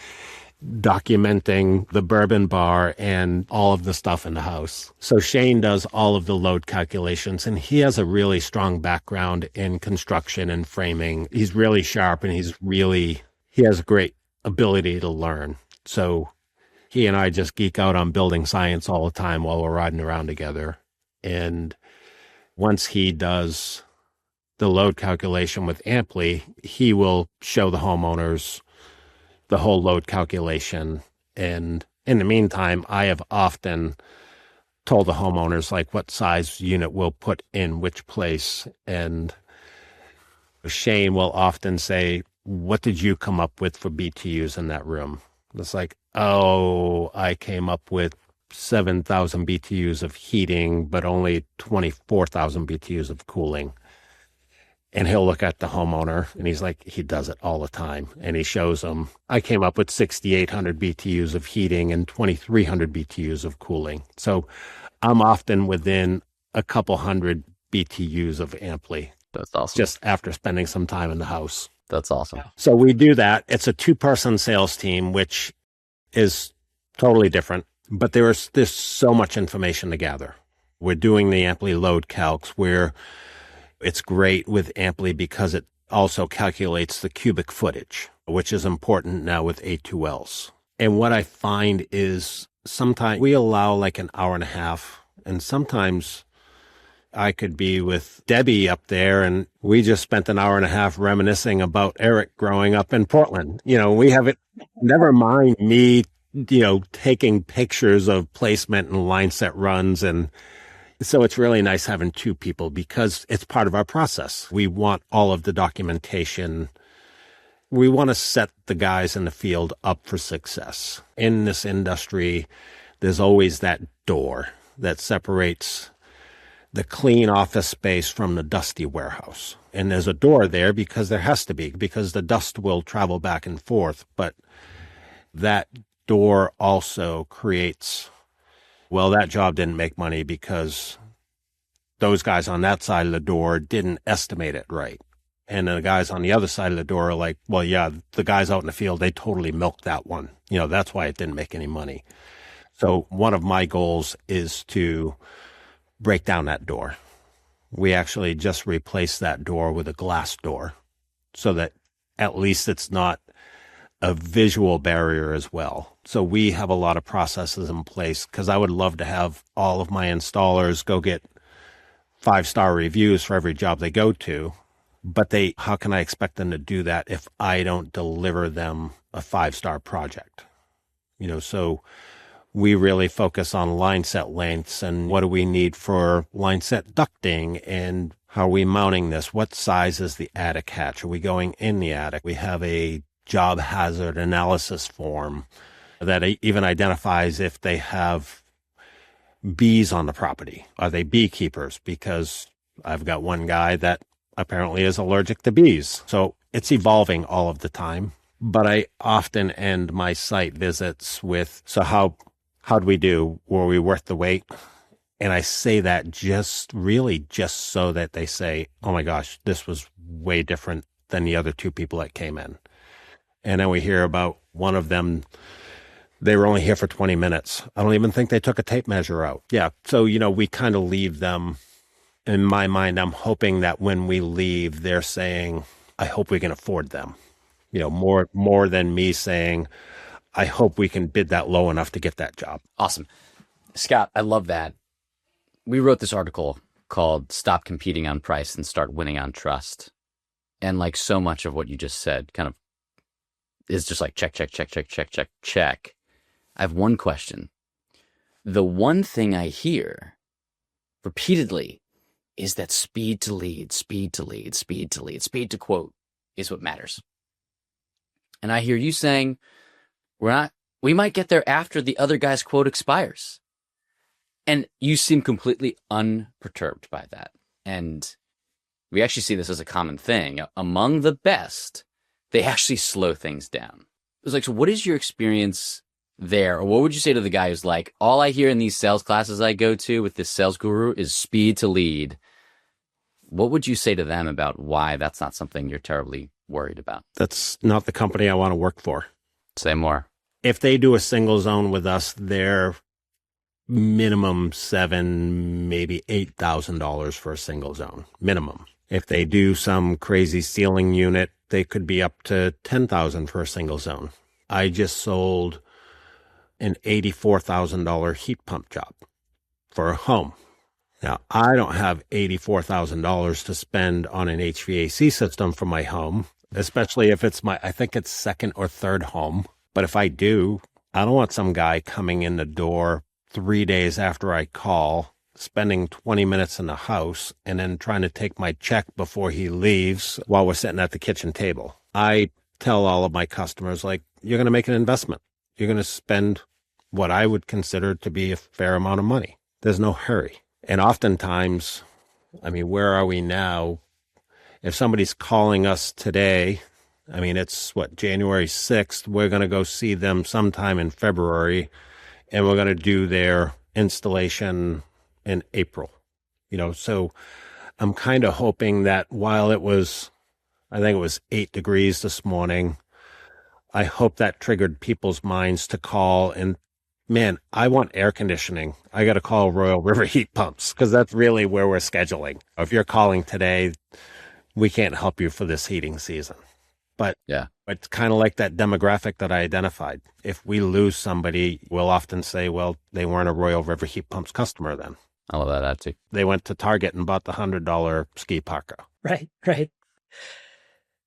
documenting the bourbon bar and all of the stuff in the house. So Shane does all of the load calculations and he has a really strong background in construction and framing. He's really sharp and he has a great ability to learn. So he and I just geek out on building science all the time while we're riding around together. And once he does the load calculation with Amply, he will show the homeowners the whole load calculation. And in the meantime, I have often told the homeowners like what size unit we'll put in which place. And Shane will often say, what did you come up with for BTUs in that room? It's like, oh, I came up with 7,000 BTUs of heating, but only 24,000 BTUs of cooling. And he'll look at the homeowner and he's like, he does it all the time. And he shows them, I came up with 6,800 BTUs of heating and 2,300 BTUs of cooling. So I'm often within a couple hundred BTUs of Amply. That's awesome. Just after spending some time in the house. That's awesome. So we do that. It's a 2-person sales team, which is totally different, but there's so much information to gather. We're doing the Amply load calcs where it's great with Amply because it also calculates the cubic footage, which is important now with A2Ls. And what I find is sometimes we allow like an hour and a half, and sometimes I could be with Debbie up there and we just spent an hour and a half reminiscing about Eric growing up in Portland. We have it, never mind me, taking pictures of placement and line set runs. And so it's really nice having 2 people because it's part of our process. We want all of the documentation. We want to set the guys in the field up for success. In this industry, there's always that door that separates the clean office space from the dusty warehouse. And there's a door there because there has to be, because the dust will travel back and forth. But that door also creates, well, that job didn't make money because those guys on that side of the door didn't estimate it right. And the guys on the other side of the door are like, well, yeah, the guys out in the field, they totally milked that one. That's why it didn't make any money. So one of my goals is to break down that door. We actually just replaced that door with a glass door so that at least it's not a visual barrier as well. So we have a lot of processes in place because I would love to have all of my installers go get 5-star reviews for every job they go to. But how can I expect them to do that if I don't deliver them a 5-star project? So we really focus on line set lengths and what do we need for line set ducting and how are we mounting this? What size is the attic hatch? Are we going in the attic? We have a job hazard analysis form that even identifies if they have bees on the property. Are they beekeepers? Because I've got one guy that apparently is allergic to bees. So it's evolving all of the time. But I often end my site visits with, so how'd we do? Were we worth the wait? And I say that just so that they say, oh my gosh, this was way different than the other 2 people that came in. And then we hear about one of them, they were only here for 20 minutes. I don't even think they took a tape measure out. Yeah. So, we kind of leave them. In my mind, I'm hoping that when we leave, they're saying, I hope we can afford them. More than me saying, I hope we can bid that low enough to get that job. Awesome. Scott, I love that. We wrote this article called Stop Competing on Price and Start Winning on Trust. And like so much of what you just said kind of is just like check, check, check, check, check, check, check. I have one question. The one thing I hear repeatedly is that speed to lead, speed to lead, speed to lead, speed to quote is what matters. And I hear you saying, we might get there after the other guy's quote expires. And you seem completely unperturbed by that. And we actually see this as a common thing. Among the best, they actually slow things down. It was like, so what is your experience there? Or what would you say to the guy who's like, all I hear in these sales classes I go to with this sales guru is speed to lead? What would you say to them about why that's not something you're terribly worried about? That's not the company I want to work for. Say more. If they do a single zone with us, they're minimum $7,000, maybe $8,000 for a single zone, minimum. If they do some crazy ceiling unit, they could be up to $10,000 for a single zone. I just sold an $84,000 heat pump job for a home. Now, I don't have $84,000 to spend on an HVAC system for my home, especially if it's I think it's second or third home. But if I do, I don't want some guy coming in the door 3 days after I call, spending 20 minutes in the house, and then trying to take my check before he leaves while we're sitting at the kitchen table. I tell all of my customers, you're going to make an investment. You're going to spend what I would consider to be a fair amount of money. There's no hurry. And oftentimes, where are we now? If somebody's calling us today, it's January 6th, we're going to go see them sometime in February, and we're going to do their installation in April. So I'm kind of hoping that while I think it was 8 degrees this morning, I hope that triggered people's minds to call and, man, I want air conditioning. I got to call Royal River Heat Pumps because that's really where we're scheduling. If you're calling today, we can't help you for this heating season. But yeah, it's kind of like that demographic that I identified. If we lose somebody, we'll often say, well, they weren't a Royal River Heat Pumps customer then. I love that attitude. They went to Target and bought the $100 ski parka. Right.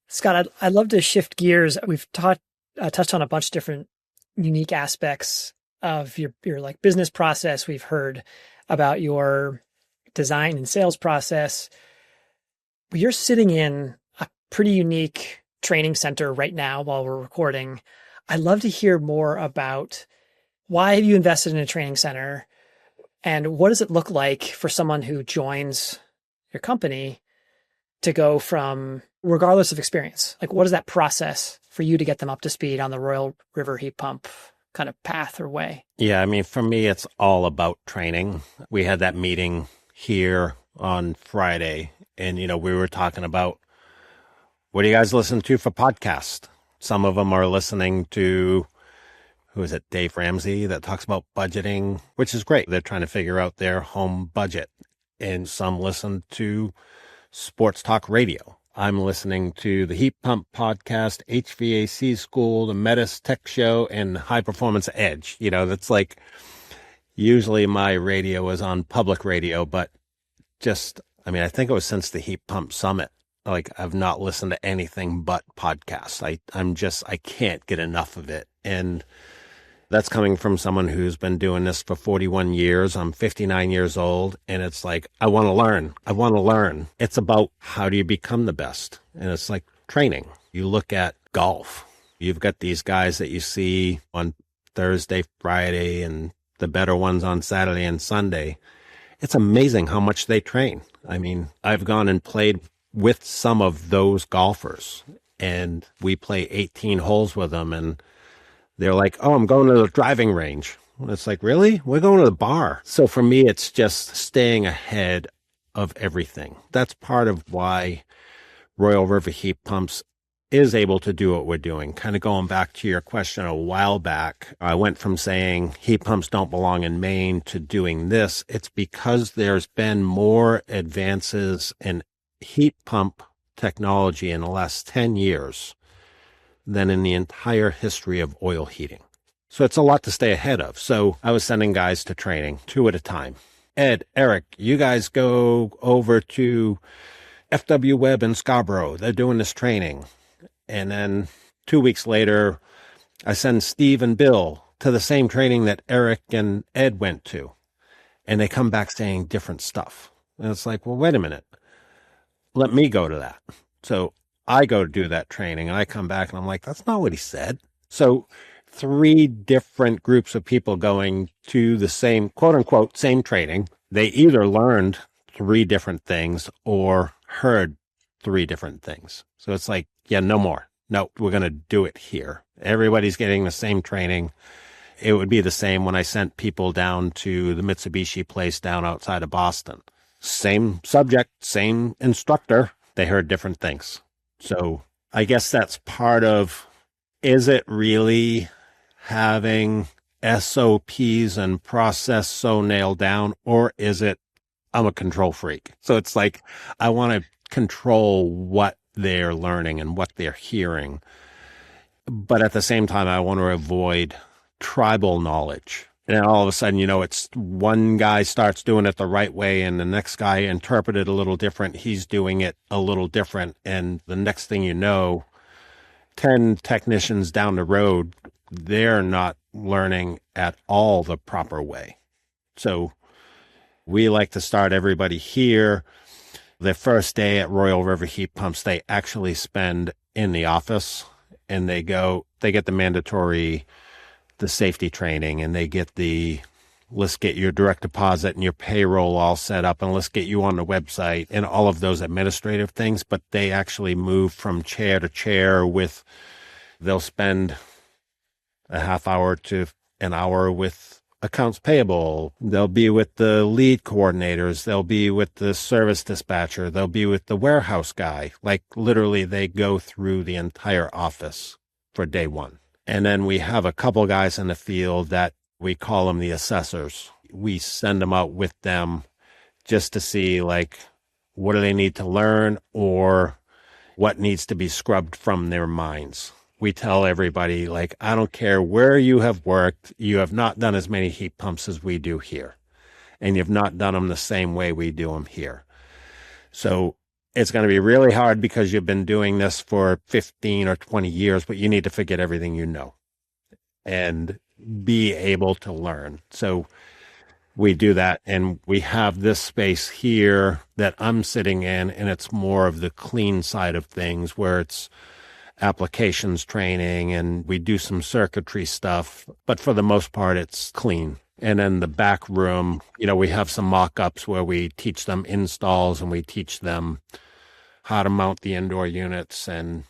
Scott, I'd love to shift gears. We've touched on a bunch of different unique aspects of your business process. We've heard about your design and sales process. You're sitting in a pretty unique training center right now while we're recording. I'd love to hear more about why have you invested in a training center and what does it look like for someone who joins your company to go from, regardless of experience, what is that process for you to get them up to speed on the Royal River Heat Pump kind of path or way? Yeah, for me, it's all about training. We had that meeting here on Friday, and, we were talking about, what do you guys listen to for podcasts? Some of them are listening to, who is it, Dave Ramsey, that talks about budgeting, which is great. They're trying to figure out their home budget. And some listen to sports talk radio. I'm listening to the Heat Pump Podcast, HVAC School, the Metis Tech Show, and High Performance Edge. That's like usually my radio is on public radio, but I think it was since the Heat Pump Summit. Like, I've not listened to anything but podcasts. I can't get enough of it. And that's coming from someone who's been doing this for 41 years. I'm 59 years old, and it's like, I want to learn. I want to learn. It's about how do you become the best? And it's like training. You look at golf. You've got these guys that you see on Thursday, Friday, and the better ones on Saturday and Sunday. It's amazing how much they train. I mean, I've gone and played with some of those golfers, and we play 18 holes with them, and they're like, oh, I'm going to the driving range. And it's like, really? We're going to the bar. So for me, it's just staying ahead of everything. That's part of why Royal River Heat Pumps is able to do what we're doing. Kind of going back to your question a while back, I went from saying heat pumps don't belong in Maine to doing this. It's because there's been more advances in heat pump technology in the last 10 years than in the entire history of oil heating. So it's a lot to stay ahead of. So I was sending guys to training 2 at a time. Ed, Eric, you guys go over to FW Webb in Scarborough. They're doing this training. And then 2 weeks later, I send Steve and Bill to the same training that Eric and Ed went to. And they come back saying different stuff. And it's like, well, wait a minute. Let me go to that. So I go to do that training, and I come back, and I'm like, that's not what he said. So 3 different groups of people going to the same, quote unquote, same training. They either learned 3 different things or heard 3 different things. So it's like, yeah, no more. No, we're going to do it here. Everybody's getting the same training. It would be the same when I sent people down to the Mitsubishi place down outside of Boston. Same subject, same instructor. They heard different things. So I guess that's part of, is it really having SOPs and process so nailed down, or is it, I'm a control freak? So it's like, I want to control what they're learning and what they're hearing. But at the same time, I want to avoid tribal knowledge. And then all of a sudden, it's one guy starts doing it the right way, and the next guy interpreted a little different. He's doing it a little different. And the next thing you know, 10 technicians down the road, they're not learning at all the proper way. So we like to start everybody here. The first day at Royal River Heat Pumps, they actually spend in the office, and they get the mandatory, the safety training, and they get let's get your direct deposit and your payroll all set up, and let's get you on the website and all of those administrative things. But they actually move from chair to chair they'll spend a half hour to an hour with accounts payable. They'll be with the lead coordinators. They'll be with the service dispatcher. They'll be with the warehouse guy. Like, literally, they go through the entire office for day 1. And then we have a couple guys in the field that we call them the assessors. We send them out with them just to see, like, what do they need to learn, or what needs to be scrubbed from their minds. We tell everybody, like, I don't care where you have worked, you have not done as many heat pumps as we do here. And you've not done them the same way we do them here. So it's going to be really hard because you've been doing this for 15 or 20 years, but you need to forget everything you know and be able to learn. So we do that, and we have this space here that I'm sitting in, and it's more of the clean side of things, where it's applications training, and we do some circuitry stuff, but for the most part, it's clean. And then the back room, we have some mock-ups where we teach them installs, and we teach them how to mount the indoor units, and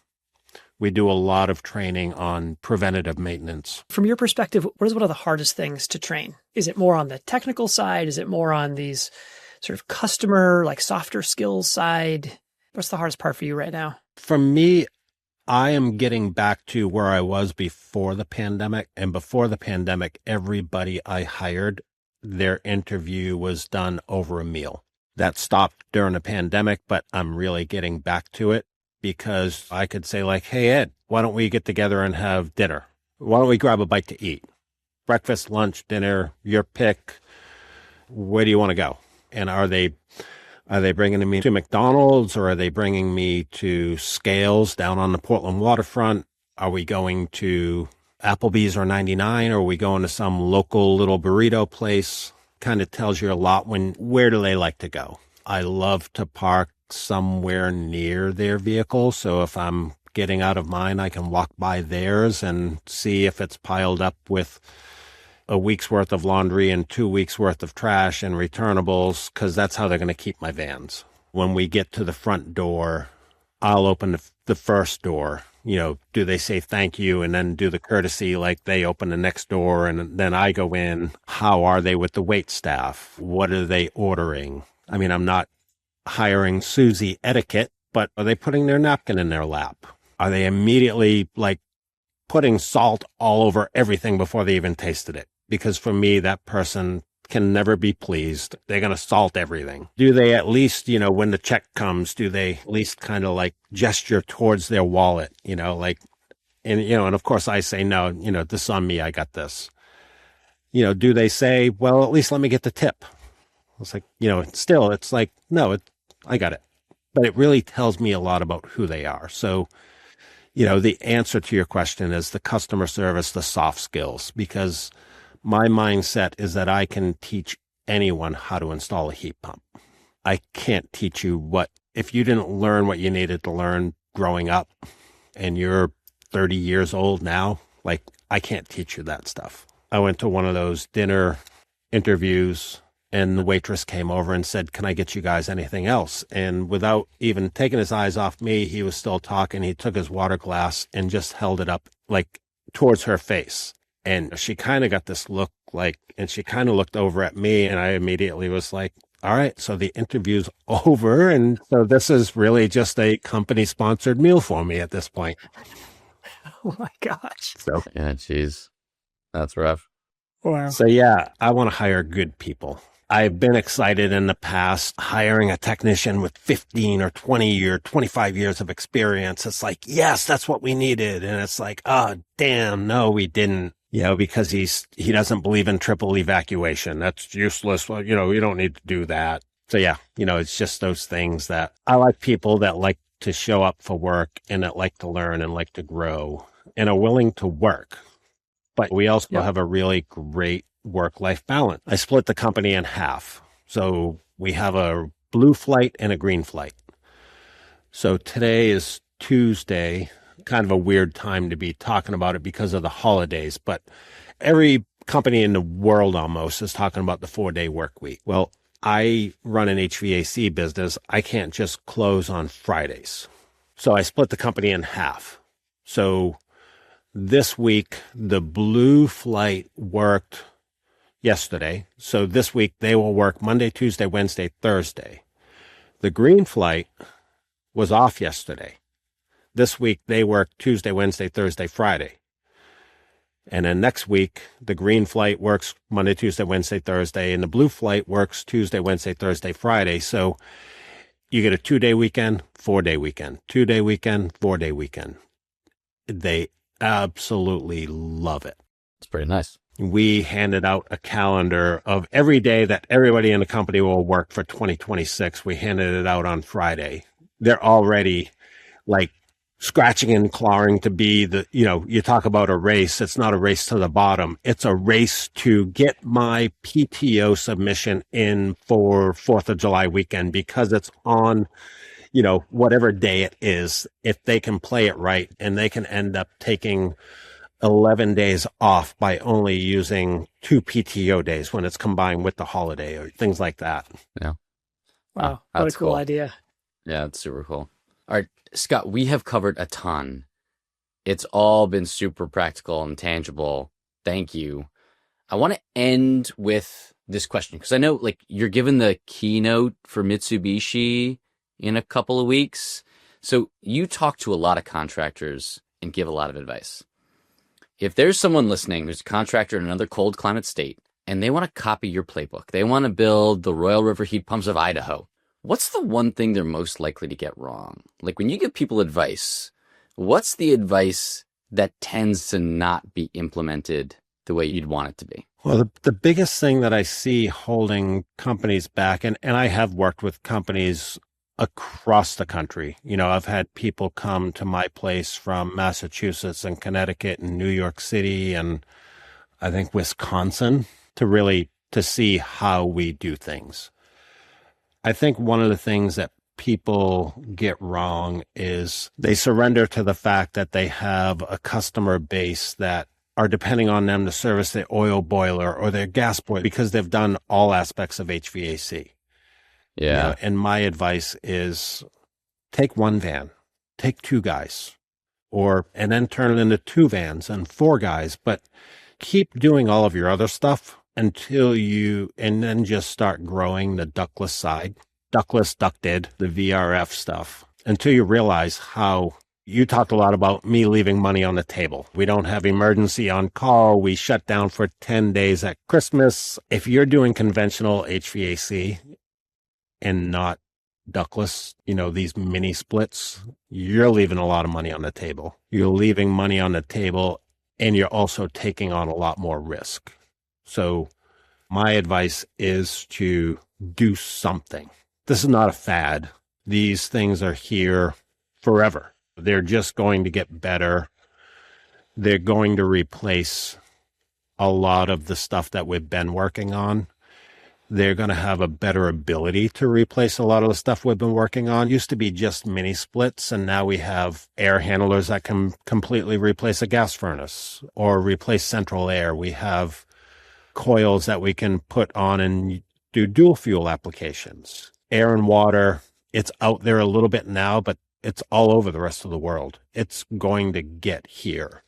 we do a lot of training on preventative maintenance. From your perspective, what is one of the hardest things to train? Is it more on the technical side? Is it more on these sort of customer, like softer skills side? What's the hardest part for you right now? For me, I am getting back to where I was before the pandemic. And before the pandemic, everybody I hired, their interview was done over a meal. That stopped during the pandemic, but I'm really getting back to it. because I could say like, hey, Ed, why don't we get together and have dinner? Why don't we grab a bite to eat? Breakfast, lunch, dinner, your pick. Where do you want to go? And are they bringing me to McDonald's, or are they bringing me to Scales down on the Portland waterfront? Are we going to Applebee's or 99? Or are we going to some local little burrito place? Kind of tells you a lot where do they like to go? I love to park somewhere near their vehicle. So if I'm getting out of mine, I can walk by theirs and see if it's piled up with a week's worth of laundry and 2 weeks worth of trash and returnables, because that's how they're going to keep my vans. When we get to the front door, I'll open the first door. Do they say thank you and then do the courtesy like they open the next door and then I go in? How are they with the wait staff? What are they ordering? I mean, I'm not hiring Susie etiquette, but are they putting their napkin in their lap? Are they immediately like putting salt all over everything before they even tasted it? Because for me, that person can never be pleased. They're going to salt everything. Do they at least, when the check comes, do they at least kind of like gesture towards their wallet, and of course I say, no, this is on me. I got this. Do they say, well, at least let me get the tip? It's like, still, it's like, no, I got it. But it really tells me a lot about who they are. So, the answer to your question is the customer service, the soft skills, because my mindset is that I can teach anyone how to install a heat pump. I can't teach you if you didn't learn what you needed to learn growing up and you're 30 years old now, like I can't teach you that stuff. I went to one of those dinner interviews and the waitress came over and said, can I get you guys anything else? And without even taking his eyes off me, he was still talking. He took his water glass and just held it up like towards her face. And she kind of got this look and she kind of looked over at me and I immediately was like, all right, so the interview's over. And so this is really just a company sponsored meal for me at this point. Oh my gosh. So, yeah, geez, that's rough. Wow. So yeah, I want to hire good people. I've been excited in the past hiring a technician with 15 or 20 or 25 years of experience. It's like, yes, that's what we needed. And it's like, oh, damn, no, we didn't. Because he doesn't believe in triple evacuation. That's useless. Well, we don't need to do that. So yeah, it's just those things that I like, people that like to show up for work and that like to learn and like to grow and are willing to work. But we also have a really great work-life balance. I split the company in half. So we have a blue flight and a green flight. So today is Tuesday, kind of a weird time to be talking about it because of the holidays, but every company in the world almost is talking about the 4-day work week. Well, I run an HVAC business. I can't just close on Fridays. So I split the company in half. So this week, the blue flight worked yesterday. So this week they will work Monday, Tuesday, Wednesday, Thursday. The green flight was off yesterday. This week they work Tuesday, Wednesday, Thursday, Friday. And then next week, the green flight works Monday, Tuesday, Wednesday, Thursday, and the blue flight works Tuesday, Wednesday, Thursday, Friday. So you get a 2-day weekend, 4-day weekend, 2-day weekend, 4-day weekend. They absolutely love it. It's pretty nice. We handed out a calendar of every day that everybody in the company will work for 2026. We handed it out on Friday. They're already like scratching and clawing to be you talk about a race. It's not a race to the bottom. It's a race to get my PTO submission in for 4th of July weekend because it's on, whatever day it is. If they can play it right, and they can end up taking 11 days off by only using 2 PTO days when it's combined with the holiday or things like that. Yeah. Wow. What a cool idea. Yeah, it's super cool. All right, Scott, we have covered a ton. It's all been super practical and tangible. Thank you. I want to end with this question because I know you're given the keynote for Mitsubishi in a couple of weeks. So you talk to a lot of contractors and give a lot of advice. If there's someone listening who's a contractor in another cold climate state and they want to copy your playbook, they want to build the Royal River heat pumps of Idaho, What's the one thing they're most likely to get wrong? Like when you give people advice, what's the advice that tends to not be implemented the way you'd want it to be? Well, the biggest thing that I see holding companies back, and I have worked with companies across the country. I've had people come to my place from Massachusetts and Connecticut and New York City and I think Wisconsin to see how we do things. I think one of the things that people get wrong is they surrender to the fact that they have a customer base that are depending on them to service their oil boiler or their gas boiler because they've done all aspects of HVAC. Yeah. And my advice is take one van, take two guys, and then turn it into two vans and four guys, but keep doing all of your other stuff and then just start growing the ductless side, ducted, the VRF stuff, until you realize how you talked a lot about me leaving money on the table. We don't have emergency on call. We shut down for 10 days at Christmas. If you're doing conventional HVAC and not ductless, these mini splits, you're leaving a lot of money on the table. You're leaving money on the table and you're also taking on a lot more risk. So my advice is to do something. This is not a fad. These things are here forever. They're just going to get better. They're going to replace a lot of the stuff that we've been working on. They're going to have a better ability to replace a lot of the stuff we've been working on. It used to be just mini splits, and now we have air handlers that can completely replace a gas furnace or replace central air. We have coils that we can put on and do dual fuel applications. Air and water, it's out there a little bit now, but it's all over the rest of the world. It's going to get here.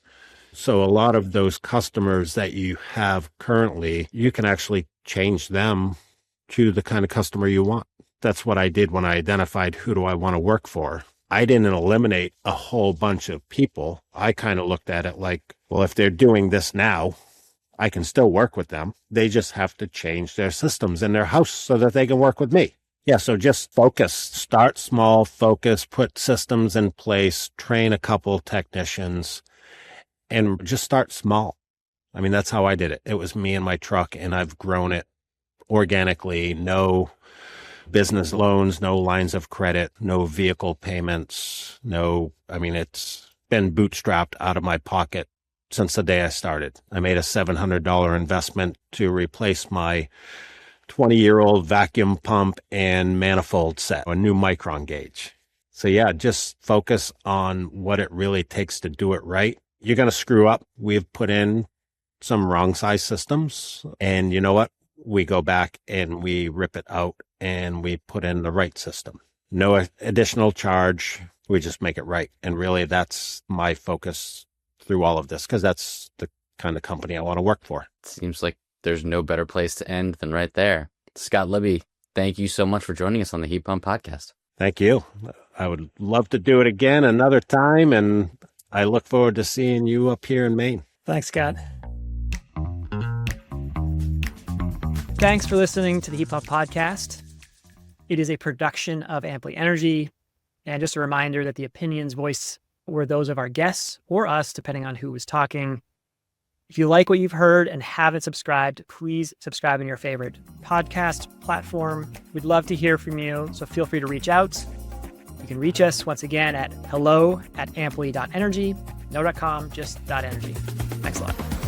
So a lot of those customers that you have currently, you can actually change them to the kind of customer you want. That's what I did when I identified who do I want to work for. I didn't eliminate a whole bunch of people. I kind of looked at it like, well, if they're doing this now, I can still work with them. They just have to change their systems in their house so that they can work with me. Yeah, so just focus. Start small, focus, put systems in place, train a couple technicians, and just start small. I mean, that's how I did it. It was me and my truck, and I've grown it organically. No business loans, no lines of credit, no vehicle payments, it's been bootstrapped out of my pocket since the day I started. I made a $700 investment to replace my 20-year-old vacuum pump and manifold set, a new micron gauge. So yeah, just focus on what it really takes to do it right. You're going to screw up. We've put in some wrong size systems, and you know what? We go back and we rip it out and we put in the right system. No additional charge. We just make it right. And really that's my focus through all of this, because that's the kind of company I want to work for. Seems like there's no better place to end than right there. Scott Libby, thank you so much for joining us on the Heat Pump Podcast. Thank you. I would love to do it again another time, and I look forward to seeing you up here in Maine. Thanks, Scott. Thanks for listening to the Heat Pump Podcast. It is a production of Amply Energy. And just a reminder that the opinions voiced were those of our guests or us, depending on who was talking. If you like what you've heard and haven't subscribed, please subscribe in your favorite podcast platform. We'd love to hear from you, so feel free to reach out. You can reach us once again at hello@amply.energy, no.com, just .energy. Thanks a lot.